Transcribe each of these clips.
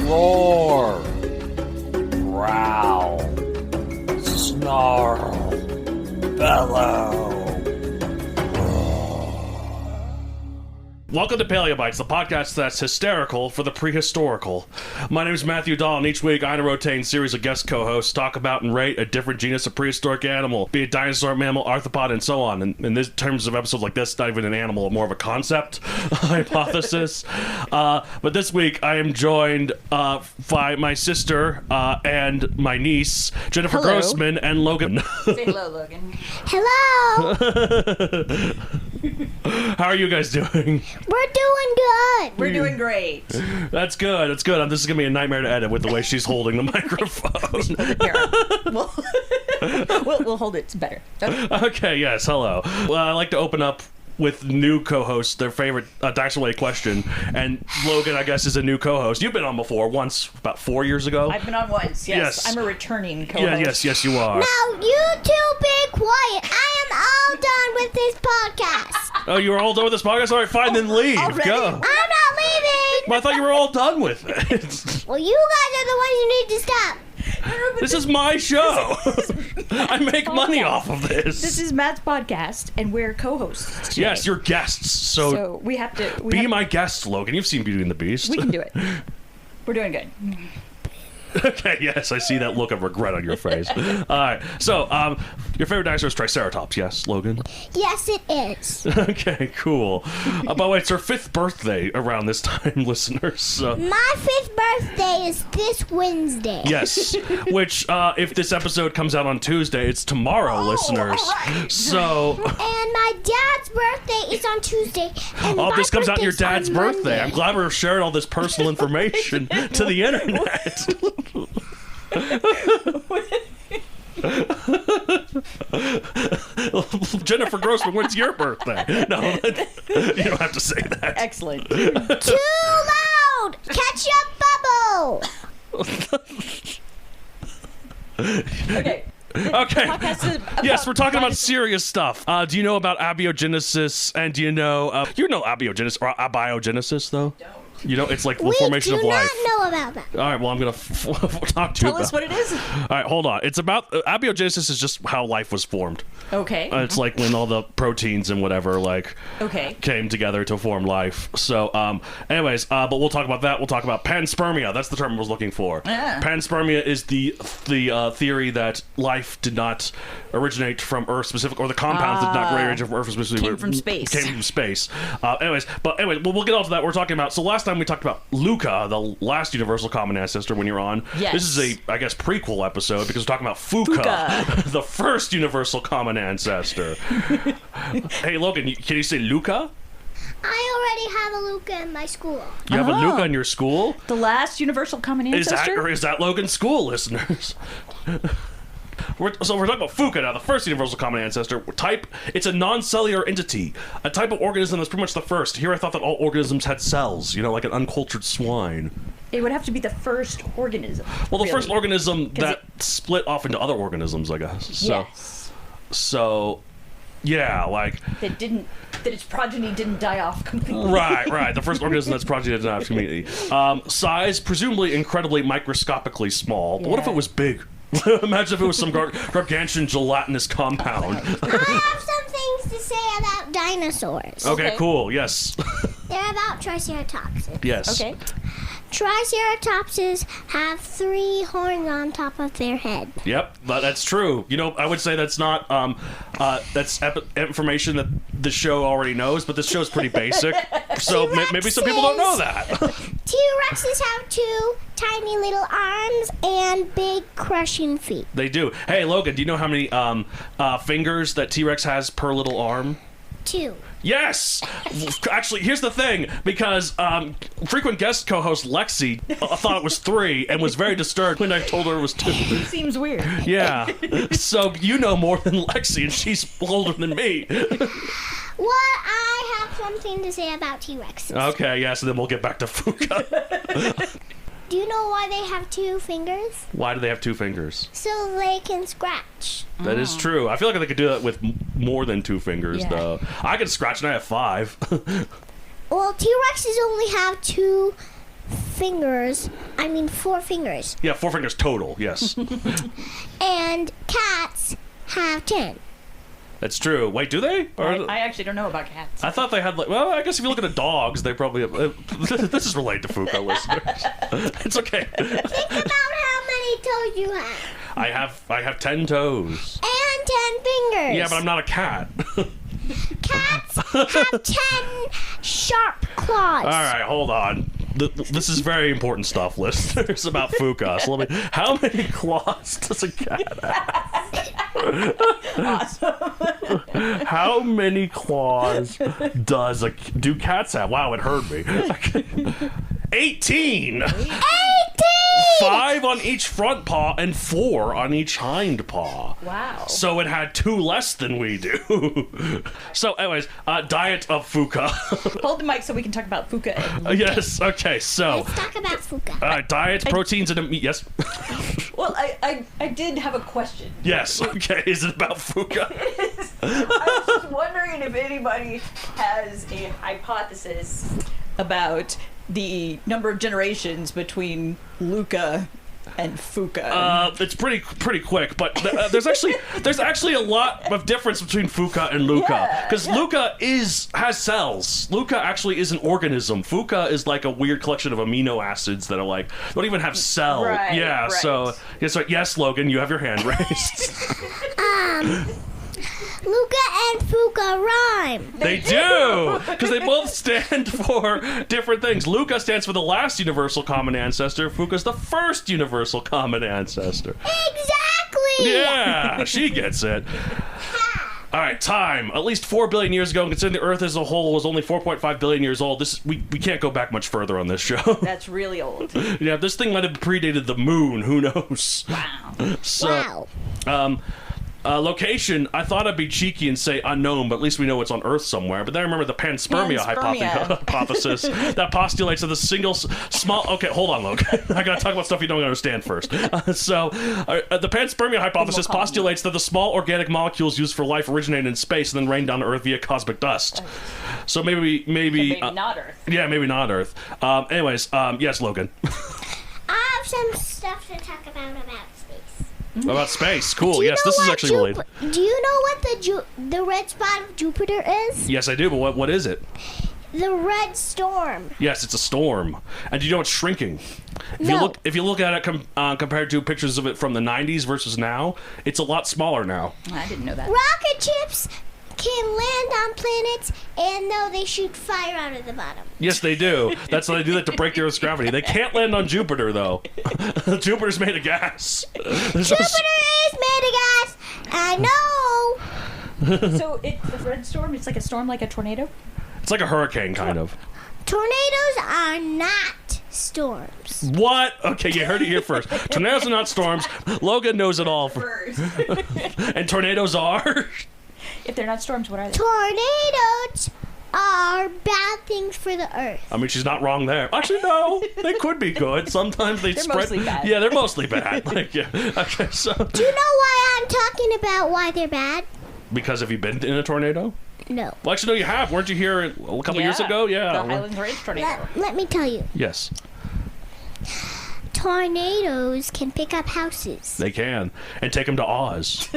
Roar. Growl. Snarl. Bellow. Welcome to Paleobites, the podcast that's hysterical for the prehistorical. My name is Matthew Dahl, and each week I and a rotating series of guest co-hosts talk about and rate a different genus of prehistoric animal, be it dinosaur, mammal, arthropod, and so on. And in this terms of episodes like this, not even an animal, more of a concept hypothesis. But this week I am joined by my sister and my niece, Jennifer Grossman and Logan. Say hello, Logan. Hello! How are you guys doing? We're doing good! We're doing great. That's good. That's good. This is gonna be a nightmare to edit with the way she's holding the microphone. We'll hold it better. Okay. Yes. Hello. Well, I like to open up with new co-hosts, their favorite Dinosaur question, and Logan, I guess, is a new co-host. You've been on before, once, about 4 years ago. I've been on once, yes. I'm a returning co-host. Yes, you are. Now, you two be quiet. I am all done with this podcast. Oh, you were all done with this podcast? All right, fine, then leave. Already? Go. I'm not leaving! Well, I thought you were all done with it. Well, you guys are the ones who need to stop. This is my show. I make money off of this. This is Matt's podcast, and we're co-hosts today. Yes, you're guests, so we have to... be my guest, Logan. You've seen Beauty and the Beast. We can do it. We're doing good. Okay, yes, I see that look of regret on your face. All right, so your favorite dinosaur is Triceratops, yes, Logan? Yes, it is. Okay, cool. By the way, it's her 5th birthday around this time, listeners. So. My 5th birthday is this Wednesday. Yes, which, if this episode comes out on Tuesday, it's tomorrow, listeners. All right. So... And my dad's birthday is on Tuesday. And Oh, my this comes out on your dad's on birthday. Monday. I'm glad we're sharing all this personal information to the internet. Jennifer Grossman, when's your birthday? No, you don't have to say that. Excellent. Too loud! Catch your bubble! Okay. Okay. Podcast is Yes, we're talking about serious stuff. Do you know about abiogenesis? And do you know abiogenesis or abiogenesis though? You know, it's like the formation of life. We do not know about that. All right, well, I'm going to talk to you Tell us what it is. All right, hold on. It's about abiogenesis is just how life was formed. Okay. It's like when all the proteins and whatever came together to form life. So, anyways, but we'll talk about that. We'll talk about panspermia. That's the term I was looking for. Yeah. Panspermia is the theory that life did not originate from Earth specific, or the compounds did not originate from Earth specifically. Came from space. Came from space. Anyways, we'll get on to that. We're talking about. So last time we talked about LUCA, the last universal common ancestor. When you're on, yes. This is a prequel episode because we're talking about FUCA. The first universal common ancestor. Hey, Logan, can you say LUCA? I already have a LUCA in my school. You have a LUCA in your school? The last universal common ancestor? Is that Logan's school, listeners? We're talking about FUCA now, the first universal common ancestor type. It's a non-cellular entity, a type of organism that's pretty much the first. Here I thought that all organisms had cells, like an uncultured swine. It would have to be the first organism. Well, the first organism that split off into other organisms, I guess. So, yes. So, yeah, like... That its progeny didn't die off completely. Right. The first organism that's progeny didn't die off completely. Size, presumably incredibly microscopically small. But what if it was big? Imagine if it was some gargantuan gelatinous compound. I have some things to say about dinosaurs. Okay, cool. Yes. They're about Triceratopses. Yes. Okay. Triceratopses have 3 horns on top of their head. Yep, that's true. I would say that's not that's information that the show already knows, but this show is pretty basic. So maybe some people don't know that. T-Rexes have 2 tiny little arms and big crushing feet. They do. Hey, Logan, do you know how many fingers that T-Rex has per little arm? 2. Yes! Actually, here's the thing, because frequent guest co-host Lexi thought it was 3 and was very disturbed when I told her it was 2. Seems weird. Yeah. So you know more than Lexi, and she's older than me. Well, I have something to say about T-Rexes. Okay, yes, and then we'll get back to Fuka. Do you know why they have 2 fingers? Why do they have 2 fingers? So they can scratch. That is true. I feel like they could do that with more than 2 fingers, though. I can scratch and I have 5. Well, T-Rexes only have 2 fingers. I mean 4 fingers. Yeah, 4 fingers total, yes. And cats have 10. That's true. Wait, do they? Or, I actually don't know about cats. I thought they had, like, well, I guess if you look at the dogs, they probably have, this is related to Fuka, listeners. It's okay. Think about how many toes you have. I have 10 toes. And 10 fingers. Yeah, but I'm not a cat. Cats have 10 sharp claws. All right, hold on. This is very important stuff, listeners, about Fuka. So how many claws does a cat have? Awesome. How many claws do cats have? Wow, it hurt me. 18! 5 on each front paw and 4 on each hind paw. Wow. So it had 2 less than we do. So anyways, diet of Fuka. Hold the mic so we can talk about Fuka. And Yes, okay, so Let's talk about Fuka. diet, proteins, and meat. Yes. Well, I did have a question. Yes, okay, is it about Fuka? I was just wondering if anybody has a hypothesis about the number of generations between LUCA and Fuka. It's pretty quick, but there's actually a lot of difference between Fuka and LUCA, because LUCA has cells. LUCA actually is an organism. Fuka is like a weird collection of amino acids that are like don't even have cells. Right, Yeah, right. so yes, Logan, you have your hand raised. LUCA and Fuka rhyme. They do, because they both stand for different things. LUCA stands for the last universal common ancestor. Fuka's the first universal common ancestor. Exactly. Yeah, she gets it. All right, time. At least 4 billion years ago, and considering the Earth as a whole was only 4.5 billion years old, we can't go back much further on this show. That's really old. Yeah, this thing might have predated the moon. Who knows? Wow. So, Wow. location, I thought I'd be cheeky and say unknown, but at least we know it's on Earth somewhere. But then I remember the panspermia, Panspermia. hypothesis that postulates that the single small... Okay, hold on, Logan. I gotta talk about stuff you don't understand first. The panspermia hypothesis postulates that the small organic molecules used for life originated in space and then rained down to Earth via cosmic dust. So maybe not Earth. Yeah, maybe not Earth. Anyways, yes, Logan. I have some stuff to talk about space. About space. Cool. Do you Yes, know this is what actually related. Do you know what the red spot of Jupiter is? Yes, I do, but what is it? The red storm. Yes, it's a storm. And you know it's shrinking. No. If you look at it compared to pictures of it from the 90s versus now, it's a lot smaller now. I didn't know that. Rocket ships can land on planets, and though they shoot fire out of the bottom. Yes, they do. That's why they do that to break the Earth's gravity. They can't land on Jupiter, though. Jupiter's made of gas. Jupiter is made of gas. I know. So the red storm, it's like a storm like a tornado? It's like a hurricane, kind of. Tornadoes are not storms. What? Okay, you heard it here first. Tornadoes are not storms. Logan knows it all. First. And tornadoes are? If they're not storms, what are they? Tornadoes are bad things for the Earth. I mean, she's not wrong there. Actually, no. They could be good. Sometimes they They're spread. mostly bad. Yeah, they're mostly bad. Like, yeah. Okay, so. Do you know why I'm talking about why they're bad? Because have you been in a tornado? No. Well, actually, no, you have. Weren't you here a couple years ago? Yeah. The Highlands Range tornado. Let me tell you. Yes, Tornadoes can pick up houses. they can. And take them to Oz.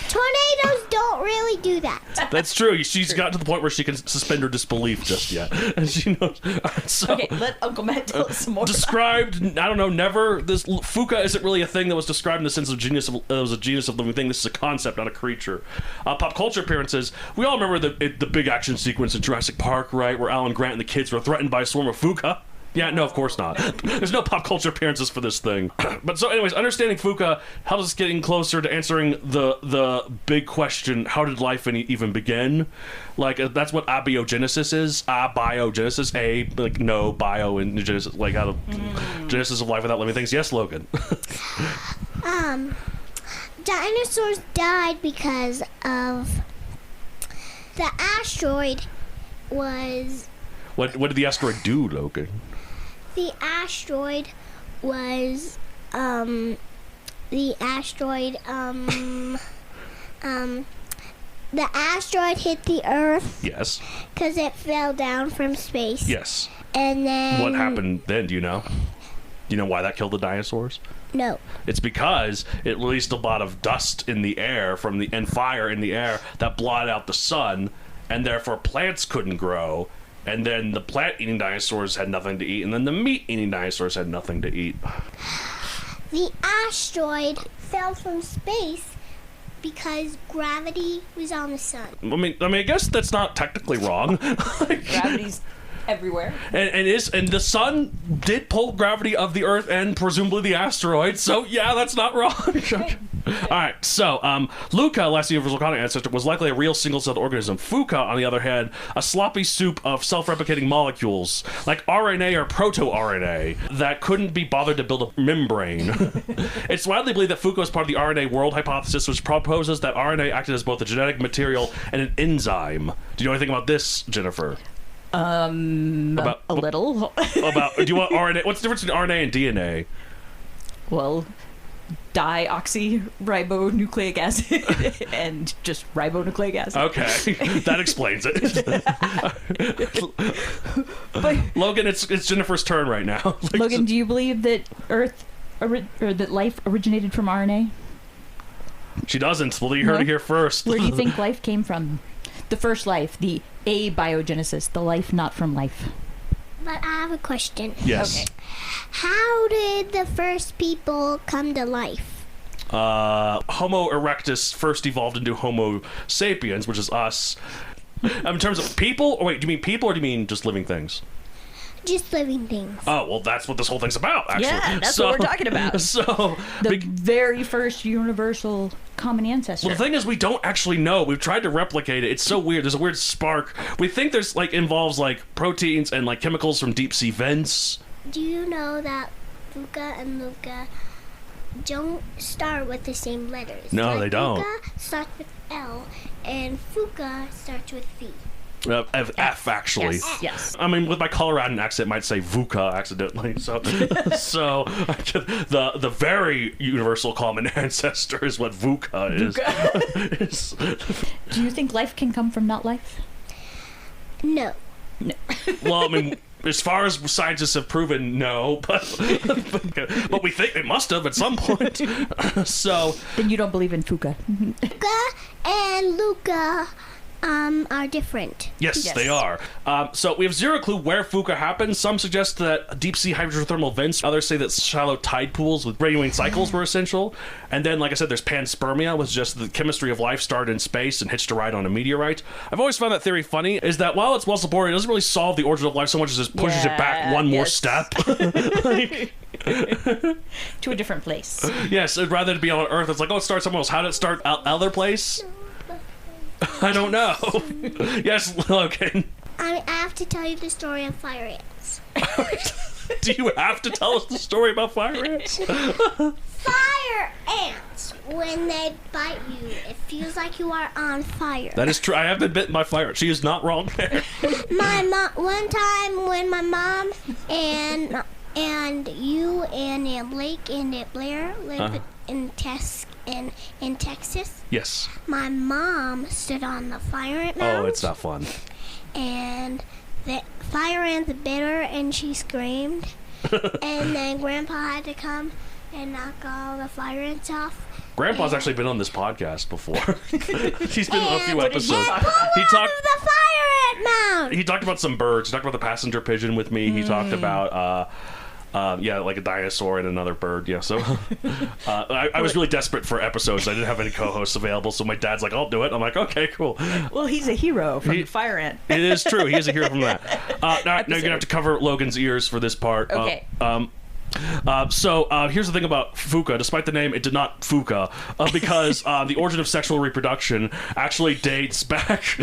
Tornadoes don't really do that. That's true. She's got to the point where she can suspend her disbelief just yet. And she knows. So, Okay, let Uncle Matt tell us some more. described, I don't know, never. This Fuka isn't really a thing that was described in the sense of genus. It was a genus of living thing. This is a concept, not a creature. Pop culture appearances. We all remember the big action sequence in Jurassic Park, right, where Alan Grant and the kids were threatened by a swarm of Fuka. Yeah, no, of course not. There's no pop culture appearances for this thing. But so, anyways, understanding Fuka helps us getting closer to answering the big question: how did life even begin? Like that's what abiogenesis is. Abiogenesis. Bio and genesis, like out of genesis of life without living things. Yes, Logan. Dinosaurs died because of the asteroid was. What did the asteroid do, Logan? The asteroid was the asteroid hit the Earth Yes. because it fell down from space. Yes. And then... What happened then, do you know? Do you know why that killed the dinosaurs? No. It's because it released a lot of dust in the air and fire in the air that blotted out the sun, and therefore plants couldn't grow. And then the plant-eating dinosaurs had nothing to eat, and then the meat-eating dinosaurs had nothing to eat. The asteroid fell from space because gravity was on the sun. I mean, I guess that's not technically wrong. Gravity's everywhere. And the sun did pull gravity of the Earth and presumably the asteroid. So yeah, that's not wrong. All right. So LUCA, last universal common ancestor, was likely a real single-celled organism. FUCA, on the other hand, a sloppy soup of self-replicating molecules like RNA or proto-RNA that couldn't be bothered to build a membrane. It's widely believed that FUCA was part of the RNA world hypothesis, which proposes that RNA acted as both a genetic material and an enzyme. Do you know anything about this, Jennifer? A little. Do you want RNA? What's the difference between RNA and DNA? Well, dioxyribonucleic acid and just ribonucleic acid. Okay, that explains it. But Logan, it's Jennifer's turn right now. Logan, do you believe that that life originated from RNA? She doesn't. Well, you heard it here first. Where do you think life came from? The first life, the abiogenesis, the life not from life. But I have a question. Yes. Okay. How did the first people come to life? Homo erectus first evolved into Homo sapiens, which is us. In terms of people, or wait, do you mean people or do you mean just living things? Just living things. Oh, well, that's what this whole thing's about, actually. Yeah, that's what we're talking about. So, The very first universal common ancestor. well, the thing is, we don't actually know. We've tried to replicate it. It's so weird. There's a weird spark. We think there's, involves, proteins and, chemicals from deep-sea vents. Do you know that Fuka and LUCA don't start with the same letters? No, they don't. LUCA starts with L, and Fuka starts with V. F, actually. Yes. I mean, with my Coloradan accent, it might say VUCA accidentally. So, the very universal common ancestor is what VUCA is. Do you think life can come from not life? No. Well, I mean, as far as scientists have proven, no, but we think it must have at some point. So Then you don't believe in Fuka. Fuka and LUCA are different. yes, they are. So we have zero clue where Fuka happened. Some suggest that deep-sea hydrothermal vents. Others say that shallow tide pools with radiating cycles were essential. And then, like I said, there's panspermia, which is just the chemistry of life started in space and hitched a ride on a meteorite. I've always found that theory funny, is that while it's well-supported, it doesn't really solve the origin of life so much as it pushes it back one more step. To a different place. Yes, rather than be on Earth, it's like, oh, it starts somewhere else. How did it start other place? I don't know. Yes, Logan. I have to tell you the story of fire ants. Do you have to tell us the story about fire ants? Fire ants, when they bite you, it feels like you are on fire. That is true. I have been bitten by fire. She is not wrong there. My mom, one time when my mom and you and Aunt Blake and Aunt Blair lived in Texas, Yes. my mom stood on the fire ant mound. Oh, it's not fun. And the fire ant bit her and she screamed. And then Grandpa had to come and knock all the fire ants off. Grandpa's actually been on this podcast before. He's been on a few And episodes. He talked the fire ant mound. He talked about some birds. He talked about the passenger pigeon with me. He talked about like a dinosaur and another bird. Yeah, so I was really desperate for episodes. I didn't have any co-hosts available, so my dad's like, "I'll do it." I'm like, "Okay, cool." Well, he's a hero from the Fire Ant. It is true. He is a hero from that. Now you're gonna have to cover Logan's ears for this part. Okay. So here's the thing about Fuka. Despite the name, it did not Fuka because the origin of sexual reproduction actually dates back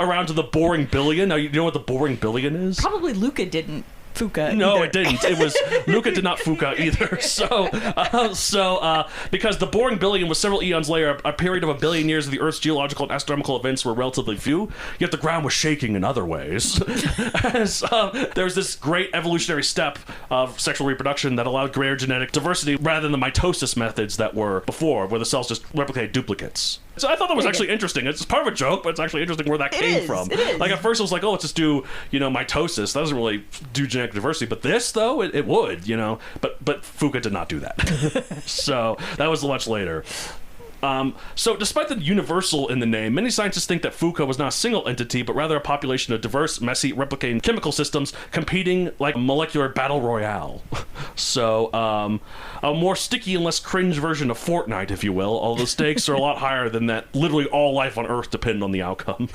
around to the boring billion. Now, you know what the boring billion is? Probably LUCA didn't Fuka No, either. it didn't. It was LUCA did not Fuka either. So because the boring billion was several eons later, a period of 1 billion years of the Earth's geological and astronomical events were relatively few, yet the ground was shaking in other ways. As there's this great evolutionary step of sexual reproduction that allowed greater genetic diversity rather than the mitosis methods that were before, where the cells just replicated duplicates. So I thought that was actually interesting. It's part of a joke, but it's actually interesting where that came from. It is. Like at first, I was like, "Oh, let's just do mitosis." That doesn't really do genetic diversity, but this though, it would, But Fuka did not do that. So that was much later. So despite the universal in the name, many scientists think that Fuka was not a single entity, but rather a population of diverse, messy, replicating chemical systems competing like a molecular battle royale. So a more sticky and less cringe version of Fortnite, if you will, although the stakes are a lot higher than that. Literally all life on Earth depend on the outcome.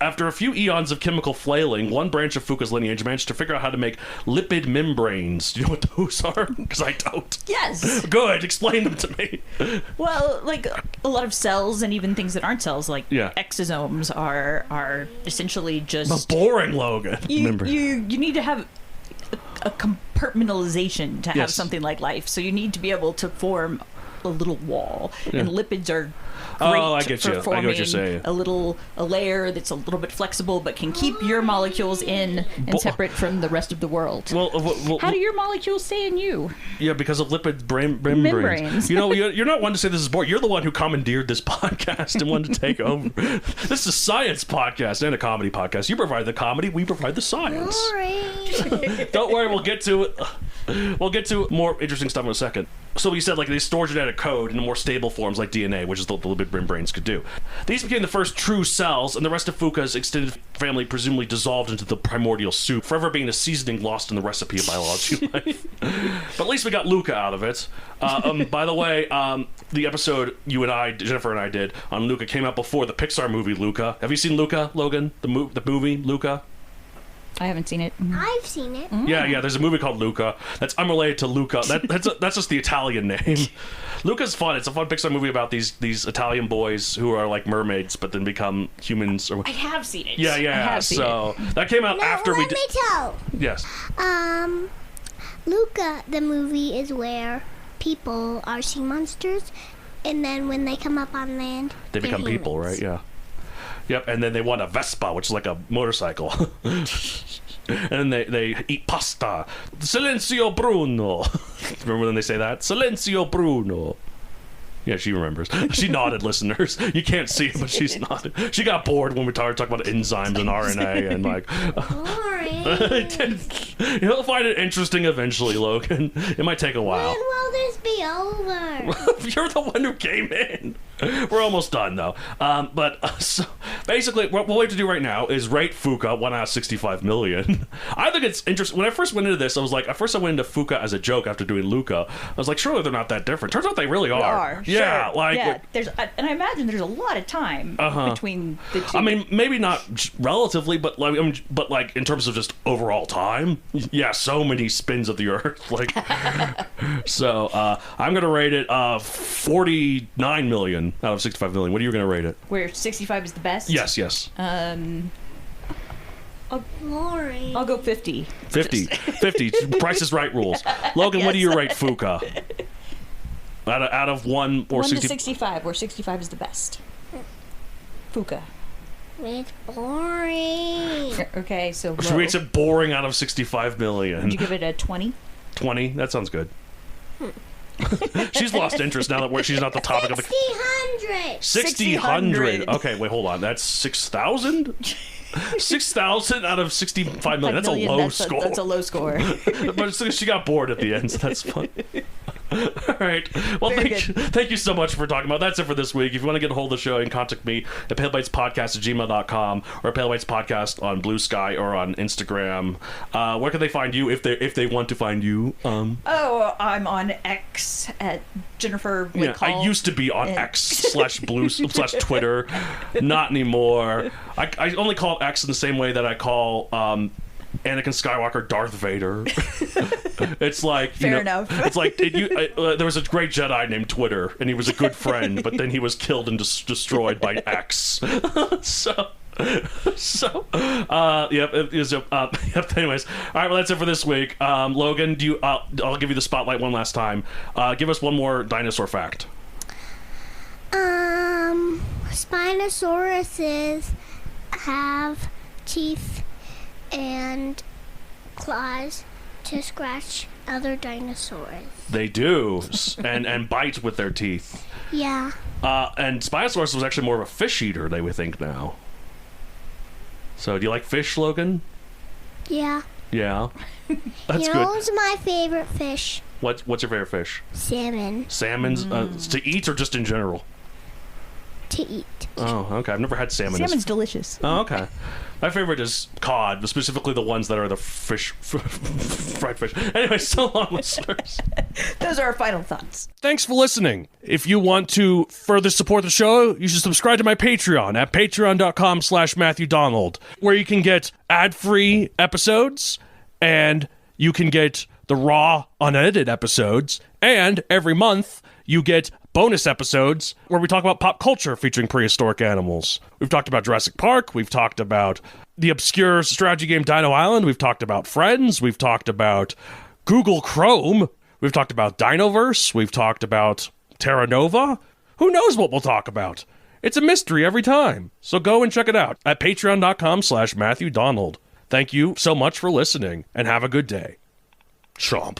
After a few eons of chemical flailing, one branch of Fuka's lineage managed to figure out how to make lipid membranes. Do you know what those are? Because I don't. Yes. Good. Explain them to me. Well, like a lot of cells and even things that aren't cells, like Yeah. exosomes, are essentially just Boring, Logan. you need to have a compartmentalization to have Yes. something like life. So you need to be able to form a little wall, and lipids are great I get for you. I forming get what you're saying. a layer that's a little bit flexible but can keep your molecules in and separate from the rest of the world. Well, How do your molecules stay in you? yeah, because of lipid membranes. Membranes. You're not one to say this is boring. You're the one who commandeered this podcast and wanted to take over. This is a science podcast and a comedy podcast. You provide the comedy, we provide the science. Boring. Don't worry, we'll get to it. We'll get to more interesting stuff in a second. So we said, like, they store genetic code in more stable forms like DNA, which is what the lipid membranes could do. These became the first true cells, and the rest of Fuka's extended family presumably dissolved into the primordial soup, forever being a seasoning lost in the recipe of biology life. But at least we got LUCA out of it. By the way, the episode Jennifer and I did on LUCA came out before the Pixar movie LUCA. Have you seen LUCA, Logan? The movie LUCA? I haven't seen it. I've seen it. Yeah, there's a movie called LUCA that's unrelated to LUCA. That's just the Italian name. LUCA's fun. It's a fun Pixar movie about these Italian boys who are like mermaids but then become humans. I have seen it. Yeah. I have seen So that came out No, after we let did. me tell. Yes. Luca, the movie, is where people are sea monsters, and then when they come up on land, They they're become people, humans. right? Yeah. Yep, and then they want a Vespa, which is like a motorcycle. And they eat pasta. Silenzio Bruno. Remember when they say that? Silenzio Bruno. Yeah, she remembers. She nodded, listeners. You can't see it, but she's nodded. She got bored when we started talking about enzymes and RNA and like... Boring. You'll find it interesting eventually, Logan. It might take a while. When will this be over? You're the one who came in. We're almost done, though. So basically, what we have to do right now is rate Fuka 1 out of 65 million. I think it's interesting. When I first went into this, I was like, at first I went into Fuka as a joke after doing LUCA. I was like, surely they're not that different. Turns out they really are. Yeah, sure. like... Yeah, and I imagine there's a lot of time between the two. I mean, maybe not relatively, but like in terms of just overall time, yeah, so many spins of the Earth. Like, so I'm gonna rate it 49 million out of 65 million. What are you gonna rate it? Where 65 is the best? Yes. Boring. I'll go 50. 50. Price is Right rules. Logan, what do you rate Fuka? Out of 1 or 1 60? to 65, where 65 is the best. Fuka. It's boring. Okay, so She low. rates it boring out of 65 million. Would you give it a 20? 20? That sounds good. She's lost interest now that she's not the topic of the... 600. 6,000. Okay, wait, hold on. That's 6,000? 6,000 out of 65 million. That's a low score. That's a low score. But she got bored at the end, so that's fun. All right. Well, thank you so much for talking about. That's it for this week. If you want to get a hold of the show, you can contact me at palebytespodcast@gmail.com or palebytespodcast on Blue Sky or on Instagram. Where can they find you if they want to find you? I'm on X at Jennifer. I used to be on X/Blue/Twitter. Not anymore. I only call X in the same way that I call Anakin Skywalker Darth Vader. It's like Fair enough. It's like there was a great Jedi named Twitter, and he was a good friend, but then he was killed and destroyed by X. Yep. Anyways, all right. Well, that's it for this week. Logan, I'll give you the spotlight one last time. Give us one more dinosaur fact. Spinosauruses have teeth and claws to scratch other dinosaurs. They do, and bite with their teeth. Yeah. And Spinosaurus was actually more of a fish eater, they would think now. So, do you like fish, Logan? Yeah. Yeah. That's you know good. what's my favorite fish? What's your favorite fish? Salmon. Salmon's to eat or just in general? To eat. Oh, okay. I've never had salmon. Salmon's delicious. Oh, okay. My favorite is cod, specifically the ones that are the fish, fried fish. Anyway, so long, listeners. Those are our final thoughts. Thanks for listening. If you want to further support the show, you should subscribe to my Patreon at patreon.com/MatthewDonald, where you can get ad-free episodes, and you can get the raw, unedited episodes, and every month you get bonus episodes where we talk about pop culture featuring prehistoric animals. We've talked about Jurassic Park. We've talked about the obscure strategy game Dino Island. We've talked about Friends. We've talked about Google Chrome. We've talked about Dinoverse. We've talked about Terra Nova. Who knows what we'll talk about? It's a mystery every time. So go and check it out at patreon.com/MatthewDonald. Thank you so much for listening, and have a good day. Chomp.